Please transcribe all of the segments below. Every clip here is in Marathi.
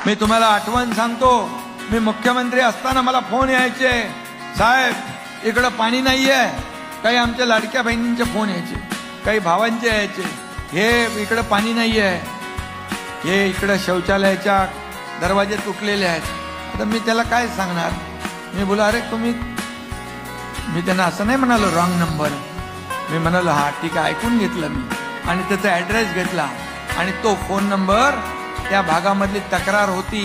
मी तुम्हाला आठवण सांगतो, मी मुख्यमंत्री असताना मला फोन यायचे, साहेब इकडं पाणी नाहीये. काही आमच्या लाडक्या बहिणींचे फोन यायचे, काही भावांचे यायचे, हे इकडं पाणी नाहीये, हे इकडं शौचालयाच्या दरवाजे तुटलेले आहेत. आता मी त्याला काय सांगणार? मी बोला, अरे तुम्ही, मी त्यांना असं नाही म्हणालो रॉंग नंबर, मी म्हणालो हा ठीक आहे, ऐकून घेतलं मी आणि त्याचा ॲड्रेस घेतला आणि तो फोन नंबर, त्या भागामधली तक्रार होती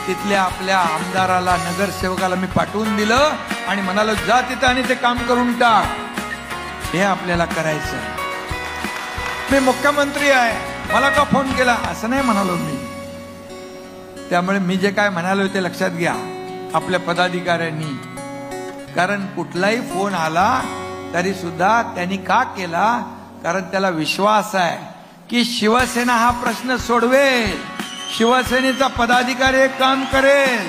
तिथल्या आपल्या आमदाराला, नगरसेवकाला मी पाठवून दिलं आणि म्हणालो जा तिथं आणि ते काम करून टाक. हे आपल्याला करायचं. मी मुख्यमंत्री आहे, मला का फोन केला असं नाही म्हणालो मी. त्यामुळे मी जे काय म्हणालो ते लक्षात घ्या आपल्या पदाधिकाऱ्यांनी. कारण कुठलाही फोन आला तरी सुद्धा त्यांनी का केला? कारण त्याला विश्वास आहे की शिवसेना हा प्रश्न सोडवेल, शिवसेनेचा पदाधिकारी हे काम करेल.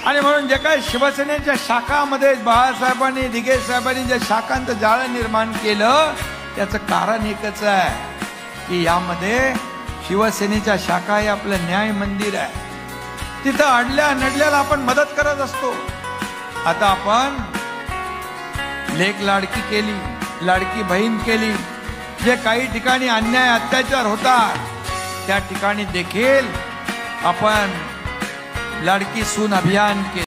आणि म्हणून जे काय शिवसेनेच्या शाखामध्ये बाळासाहेबांनी, दिघे साहेबांनी जे शाखांचं जाळं निर्माण केलं त्याचं कारण एकच आहे की यामध्ये शिवसेनेच्या शाखा हे आपलं न्याय मंदिर आहे. तिथं अडल्या नडल्याला आपण मदत करत असतो. आता आपण लेक लाडकी केली, लाडकी बहीण केली, जे काही ठिकाणी अन्याय अत्याचार होतात त्या ठिकाणी देखील आपण लाडकी सून अभियान केले.